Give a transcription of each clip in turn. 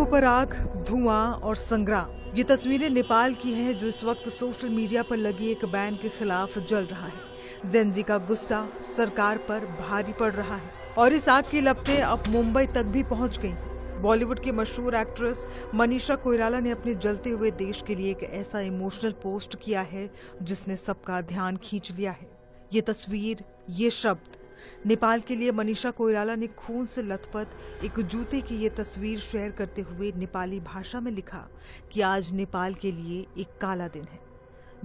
पर आग, धुआं और संग्राम। ये तस्वीरें नेपाल की हैं जो इस वक्त सोशल मीडिया पर लगी एक बैन के खिलाफ जल रहा है। जेनजी का गुस्सा सरकार पर भारी पड़ रहा है और इस आग की लपटें अब मुंबई तक भी पहुंच गई। बॉलीवुड की मशहूर एक्ट्रेस मनीषा कोइराला ने अपने जलते हुए देश के लिए एक ऐसा इमोशनल पोस्ट किया है जिसने सबका ध्यान खींच लिया है। ये तस्वीर, ये शब्द। नेपाल के लिए मनीषा कोइराला ने खून से लथपथ एक जूते की ये तस्वीर शेयर करते हुए नेपाली भाषा में लिखा कि आज नेपाल के लिए एक काला दिन है,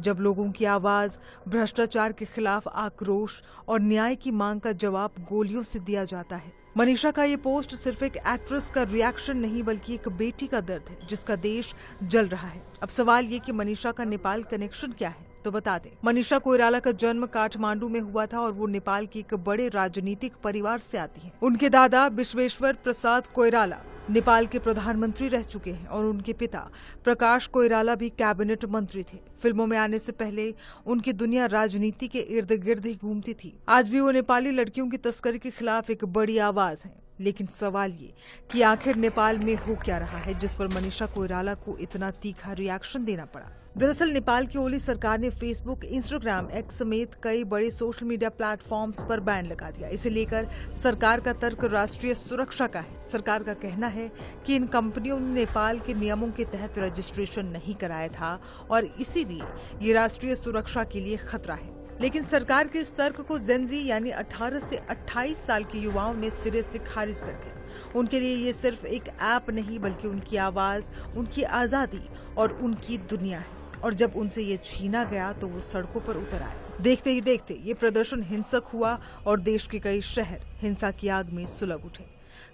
जब लोगों की आवाज भ्रष्टाचार के खिलाफ आक्रोश और न्याय की मांग का जवाब गोलियों से दिया जाता है। मनीषा का ये पोस्ट सिर्फ एक एक्ट्रेस का रिएक्शन नहीं बल्कि एक बेटी का दर्द है जिसका देश जल रहा है। अब सवाल ये कि मनीषा का नेपाल कनेक्शन क्या है, तो बता दें। मनीषा कोइराला का जन्म काठमांडू में हुआ था और वो नेपाल के एक बड़े राजनीतिक परिवार से आती हैं। उनके दादा विश्वेश्वर प्रसाद कोइराला नेपाल के प्रधानमंत्री रह चुके हैं और उनके पिता प्रकाश कोइराला भी कैबिनेट मंत्री थे। फिल्मों में आने से पहले उनकी दुनिया राजनीति के इर्द गिर्द ही घूमती थी। आज भी वो नेपाली लड़कियों की तस्करी के खिलाफ एक बड़ी आवाज है। लेकिन सवाल ये कि आखिर नेपाल में हो क्या रहा है जिस पर मनीषा कोइराला को इतना तीखा रिएक्शन देना पड़ा। दरअसल नेपाल की ओली सरकार ने फेसबुक, इंस्टाग्राम, एक्स समेत कई बड़े सोशल मीडिया प्लेटफॉर्म्स पर बैन लगा दिया। इसे लेकर सरकार का तर्क राष्ट्रीय सुरक्षा का है। सरकार का कहना है कि इन कंपनियों ने नेपाल के नियमों के तहत रजिस्ट्रेशन नहीं कराया था और इसीलिए ये राष्ट्रीय सुरक्षा के लिए खतरा है। लेकिन सरकार के इस तर्क को जेनजी यानी 18 से 28 साल के युवाओं ने सिरे से खारिज कर दिया। उनके लिए ये सिर्फ एक ऐप नहीं बल्कि उनकी आवाज, उनकी आजादी और उनकी दुनिया है। और जब उनसे ये छीना गया तो वो सड़कों पर उतर आए। देखते ही देखते ये प्रदर्शन हिंसक हुआ और देश के कई शहर हिंसा की आग में सुलग उठे।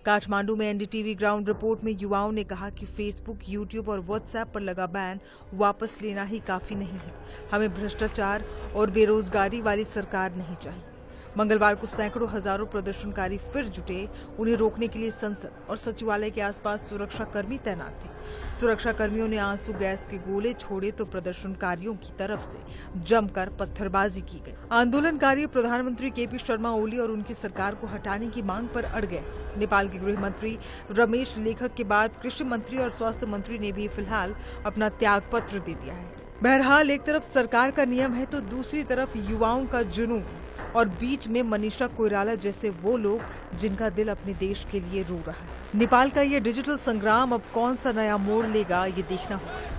काठमांडू में एनडीटीवी ग्राउंड रिपोर्ट में युवाओं ने कहा कि फेसबुक, यूट्यूब और व्हाट्सएप पर लगा बैन वापस लेना ही काफी नहीं है। हमें भ्रष्टाचार और बेरोजगारी वाली सरकार नहीं चाहिए। मंगलवार को सैकड़ों हजारों प्रदर्शनकारी फिर जुटे। उन्हें रोकने के लिए संसद और सचिवालय के आसपास सुरक्षा कर्मी तैनात थे। सुरक्षा कर्मियों ने आंसू गैस के गोले छोड़े तो प्रदर्शनकारियों की तरफ से जमकर पत्थरबाजी की गई। आंदोलनकारी प्रधानमंत्री केपी शर्मा ओली और उनकी सरकार को हटाने की मांग पर अड़ गए। नेपाल के गृह मंत्री रमेश लेखक के बाद कृषि मंत्री और स्वास्थ्य मंत्री ने भी फिलहाल अपना त्याग पत्र दे दिया है। बहरहाल एक तरफ सरकार का नियम है तो दूसरी तरफ युवाओं का जुनून और बीच में मनीषा कोइराला जैसे वो लोग जिनका दिल अपने देश के लिए रो रहा है। नेपाल का ये डिजिटल संग्राम अब कौन सा नया मोड़ लेगा, ये देखना होगा।